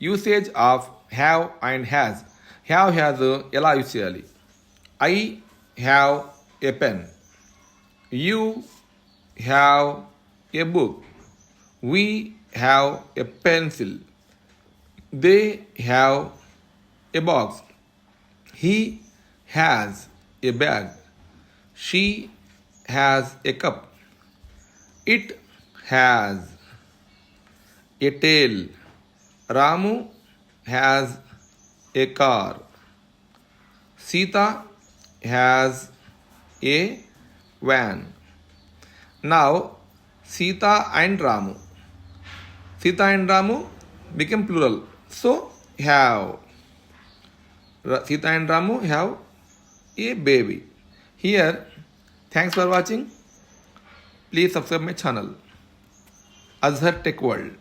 usage of have and has. Have has ఎలా use చేయాలి? I have a pen. You have a book. We have a pencil. They have a box. He has a bag. She has a cup. It has a tail. Ramu has a car. Sita has a van. Now, Sita and Ramu. Sita and Ramu became plural. So, have. Sita and Ramu have a baby. Here, thanks for watching. Please subscribe my channel. Azhar Tech World.